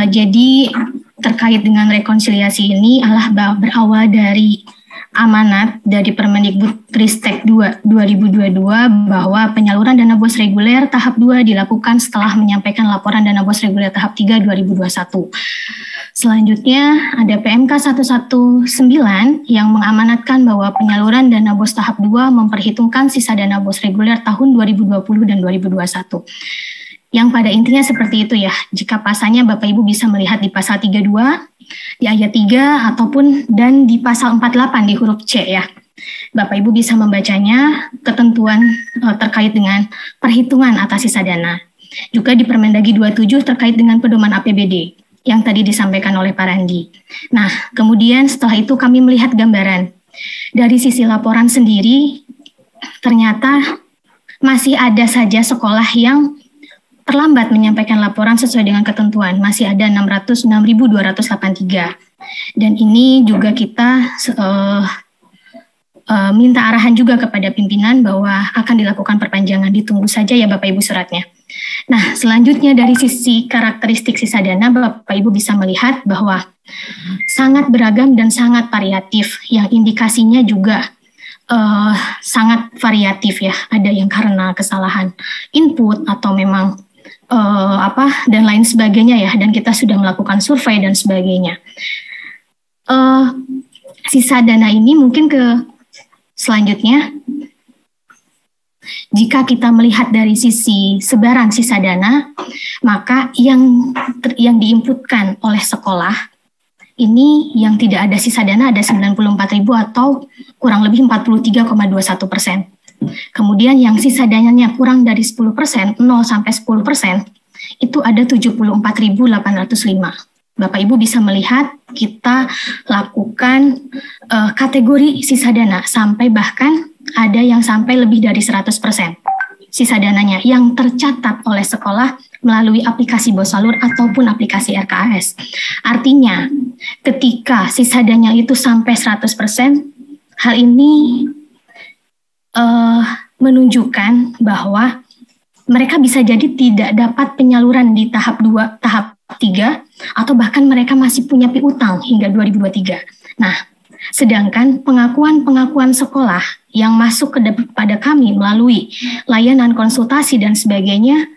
Jadi terkait dengan rekonsiliasi ini berawal dari amanat dari Permendikbudristek 2 2022 bahwa penyaluran dana BOS reguler tahap 2 dilakukan setelah menyampaikan laporan dana BOS reguler tahap 3 2021. Selanjutnya ada PMK 119 yang mengamanatkan bahwa penyaluran dana BOS tahap 2 memperhitungkan sisa dana BOS reguler tahun 2020 dan 2021. Yang pada intinya seperti itu ya. Jika pasalnya Bapak Ibu bisa melihat di pasal 32, di ayat 3, ataupun dan di pasal 48 di huruf C ya. Bapak Ibu bisa membacanya ketentuan terkait dengan perhitungan atas sisa dana. Juga di Permendagri 27 terkait dengan pedoman APBD yang tadi disampaikan oleh Pak Randi. Nah, kemudian setelah itu kami melihat gambaran. Dari sisi laporan sendiri, ternyata masih ada saja sekolah yang terlambat menyampaikan laporan sesuai dengan ketentuan. Masih ada 606.283. Dan ini juga kita minta arahan juga kepada pimpinan bahwa akan dilakukan perpanjangan. Ditunggu saja ya Bapak Ibu suratnya. Nah, selanjutnya dari sisi karakteristik sisa dana, Bapak Ibu bisa melihat bahwa sangat beragam dan sangat variatif, yang indikasinya juga sangat variatif ya. Ada yang karena kesalahan input atau memang dan lain sebagainya ya, dan kita sudah melakukan survei dan sebagainya. Sisa dana ini mungkin ke selanjutnya, jika kita melihat dari sisi sebaran sisa dana, maka yang diinputkan oleh sekolah ini yang tidak ada sisa dana ada 94.000 atau kurang lebih 43,21%. Kemudian yang sisa dananya kurang dari 10%, 0 sampai 10%, itu ada 74.805. Bapak Ibu bisa melihat kita lakukan kategori sisa dana sampai bahkan ada yang sampai lebih dari 100% sisa dananya yang tercatat oleh sekolah melalui aplikasi Bosalur ataupun aplikasi RKAS. Artinya ketika sisa dana itu sampai 100%, hal ini menunjukkan bahwa mereka bisa jadi tidak dapat penyaluran di tahap 2, tahap 3, atau bahkan mereka masih punya piutang hingga 2023. Nah, sedangkan pengakuan sekolah yang masuk kepada kami melalui layanan konsultasi dan sebagainya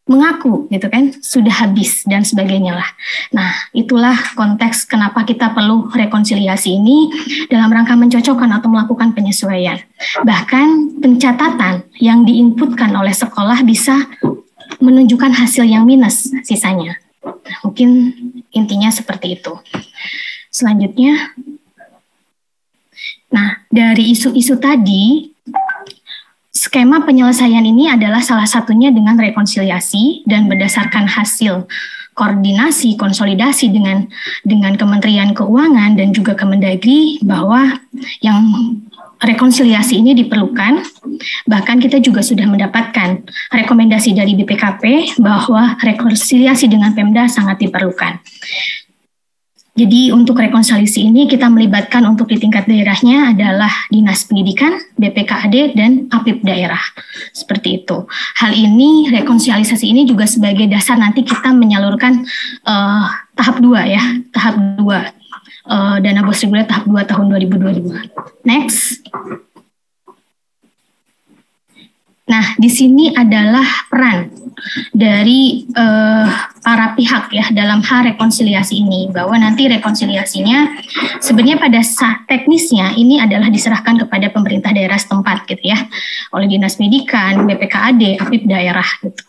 mengaku gitu kan sudah habis dan sebagainya lah. Nah, itulah konteks kenapa kita perlu rekonsiliasi ini dalam rangka mencocokkan atau melakukan penyesuaian. Bahkan pencatatan yang diinputkan oleh sekolah bisa menunjukkan hasil yang minus sisanya. Nah, mungkin intinya seperti itu. Selanjutnya, nah dari isu-isu tadi, skema penyelesaian ini adalah salah satunya dengan rekonsiliasi dan berdasarkan hasil koordinasi, konsolidasi dengan Kementerian Keuangan dan juga Kemendagri bahwa yang rekonsiliasi ini diperlukan. Bahkan kita juga sudah mendapatkan rekomendasi dari BPKP bahwa rekonsiliasi dengan Pemda sangat diperlukan. Jadi untuk rekonsiliasi ini kita melibatkan untuk di tingkat daerahnya adalah Dinas Pendidikan, BPKAD, dan APIP daerah. Seperti itu. Hal ini, rekonsiliasi ini juga sebagai dasar nanti kita menyalurkan tahap 2 ya, tahap 2. Dana BOS reguler tahap 2 tahun 2022. Next. Nah, di sini adalah peran dari para pihak ya dalam hal rekonsiliasi ini, bahwa nanti rekonsiliasinya sebenarnya pada saat teknisnya ini adalah diserahkan kepada pemerintah daerah setempat gitu ya, oleh Dinas Pendidikan, BPKAD, APIP daerah gitu.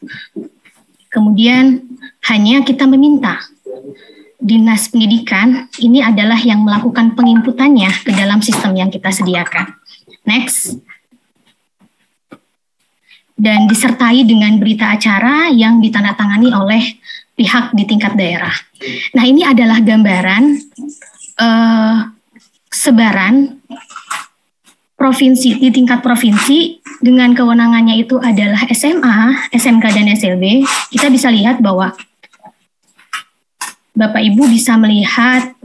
Kemudian hanya kita meminta Dinas Pendidikan ini adalah yang melakukan penginputannya ke dalam sistem yang kita sediakan. Next. Dan disertai dengan berita acara yang ditandatangani oleh pihak di tingkat daerah. Nah, ini adalah gambaran sebaran provinsi di tingkat provinsi dengan kewenangannya itu adalah SMA, SMK, dan SLB. Kita bisa lihat bahwa Bapak Ibu bisa melihat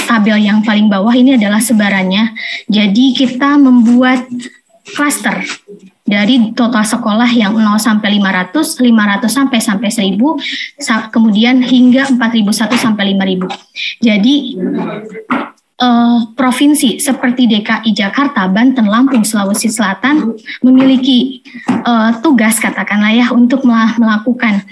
tabel yang paling bawah ini adalah sebarannya. Jadi kita membuat klaster dari total sekolah yang 0 sampai 500, 500 sampai 1000, kemudian hingga 4001 sampai 5000. Jadi provinsi seperti DKI Jakarta, Banten, Lampung, Sulawesi Selatan memiliki tugas katakanlah ya untuk melakukan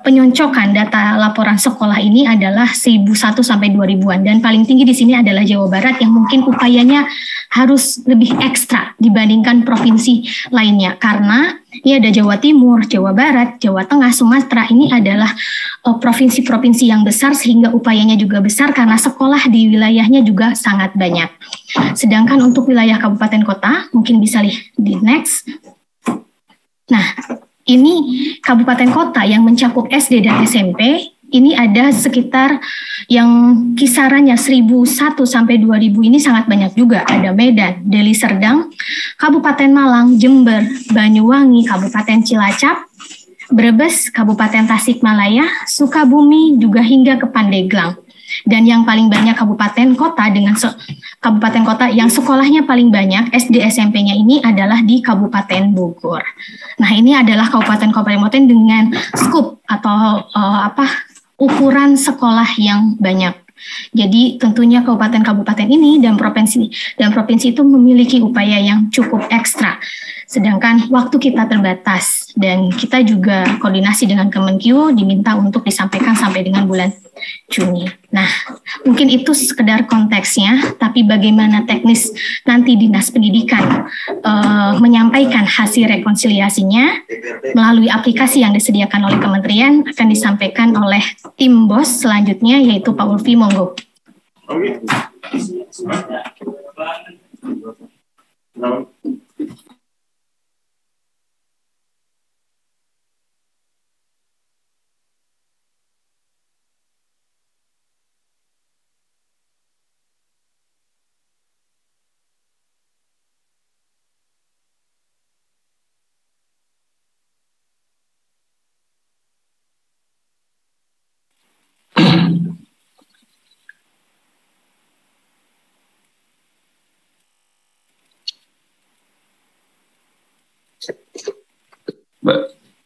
penyoncokan data laporan sekolah ini adalah 1001 sampai 2000-an, dan paling tinggi di sini adalah Jawa Barat yang mungkin upayanya harus lebih ekstra dibandingkan provinsi lainnya, karena ini ada Jawa Timur, Jawa Barat, Jawa Tengah, Sumatera. Ini adalah provinsi-provinsi yang besar sehingga upayanya juga besar karena sekolah di wilayahnya juga sangat banyak. Sedangkan untuk wilayah kabupaten kota, mungkin bisa lihat di next. Nah, ini kabupaten kota yang mencakup SD dan SMP, ini ada sekitar yang kisarannya 1001 sampai 2000, ini sangat banyak juga. Ada Medan, Deli Serdang, Kabupaten Malang, Jember, Banyuwangi, Kabupaten Cilacap, Brebes, Kabupaten Tasikmalaya, Sukabumi, juga hingga ke Pandeglang. Dan yang paling banyak kabupaten kota kabupaten kota yang sekolahnya paling banyak SD SMP-nya ini adalah di Kabupaten Bogor. Nah, ini adalah kabupaten-kabupaten dengan skup atau ukuran sekolah yang banyak. Jadi tentunya kabupaten-kabupaten ini dan provinsi itu memiliki upaya yang cukup ekstra. Sedangkan waktu kita terbatas dan kita juga koordinasi dengan Kemenkyu diminta untuk disampaikan sampai dengan bulan Juni. Nah, mungkin itu sekedar konteksnya, tapi bagaimana teknis nanti Dinas Pendidikan menyampaikan hasil rekonsiliasinya melalui aplikasi yang disediakan oleh Kementerian akan disampaikan oleh tim BOS selanjutnya, yaitu Pak Ulfi, monggo.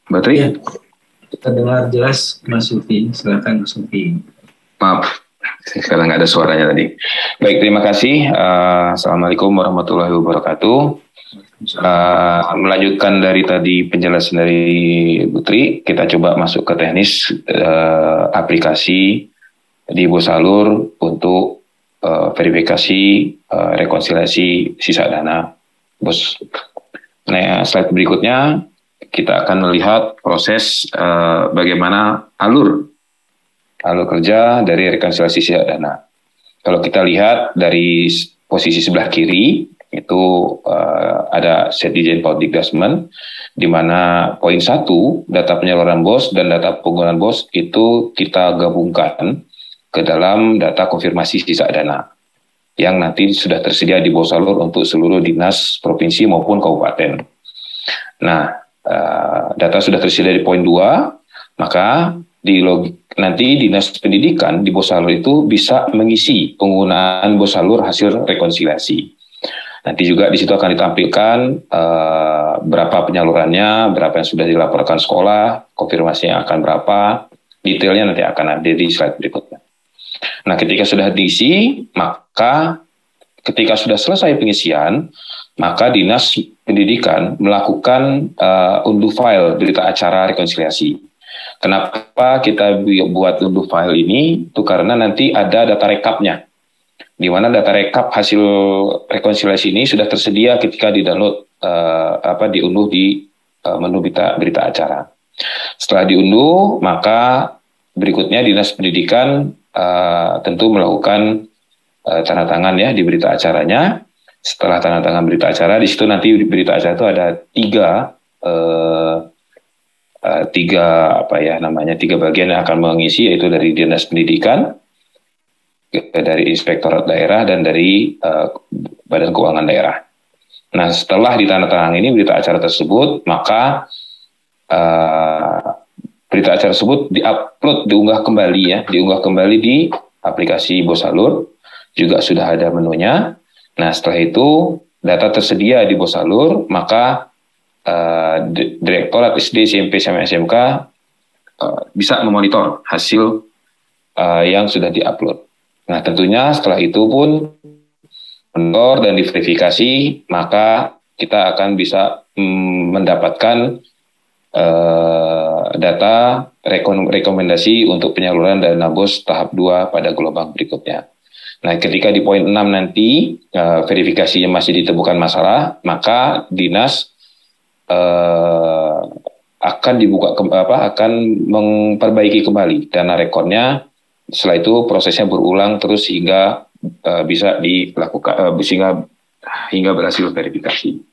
Mbak Tri? Ya, kita dengar jelas Mas Sufi. Silakan Mas Sufi. Maaf, sekarang nggak ada suaranya tadi. Baik, terima kasih. Assalamualaikum warahmatullahi wabarakatuh. Melanjutkan dari tadi penjelasan dari Bu Tri, kita coba masuk ke teknis aplikasi di Bosalur untuk verifikasi rekonsiliasi sisa dana BOS. Nah, slide berikutnya kita akan melihat proses bagaimana alur kerja dari rekonsiliasi sisa dana. Kalau kita lihat dari posisi sebelah kiri itu ada set design policy adjustment, di mana poin 1 data penyaluran BOS dan data penggunaan BOS itu kita gabungkan ke dalam data konfirmasi sisa dana yang nanti sudah tersedia di Bosalur untuk seluruh dinas provinsi maupun kabupaten. Nah, data sudah tersedia di poin 2, maka nanti Dinas Pendidikan di Bosalur itu bisa mengisi penggunaan Bosalur hasil rekonsiliasi. Nanti juga di situ akan ditampilkan berapa penyalurannya, berapa yang sudah dilaporkan sekolah, konfirmasinya akan berapa, detailnya nanti akan ada di slide berikutnya. Nah, ketika sudah diisi, maka ketika sudah selesai pengisian, maka Dinas Pendidikan melakukan unduh file berita acara rekonsiliasi. Kenapa kita buat unduh file ini? Itu karena nanti ada data rekapnya, di mana data rekap hasil rekonsiliasi ini sudah tersedia ketika di-download, diunduh di menu berita acara. Setelah diunduh, maka berikutnya Dinas Pendidikan tentu melakukan tanda tangan ya di berita acaranya. Setelah tanda tangan berita acara, di situ nanti di berita acara itu ada tiga bagian yang akan mengisi, yaitu dari Dinas Pendidikan, dari Inspektorat Daerah, dan dari Badan Keuangan Daerah. Nah, setelah ditandatangani ini berita acara tersebut, maka berita acara tersebut diunggah kembali di aplikasi Bosalur, juga sudah ada menunya. Nah, setelah itu data tersedia di Bosalur, maka Direktorat SD, SMP, sama SMK bisa memonitor hasil yang sudah diupload. Nah, tentunya setelah itu pun monitor dan diverifikasi, maka kita akan bisa mendapatkan data rekomendasi untuk penyaluran dana BOS tahap 2 pada gelombang berikutnya. Nah, ketika di poin 6 nanti verifikasinya masih ditemukan masalah, maka dinas akan dibuka akan memperbaiki kembali dana rekornya. Setelah itu prosesnya berulang terus hingga bisa dilakukan hingga berhasil verifikasi.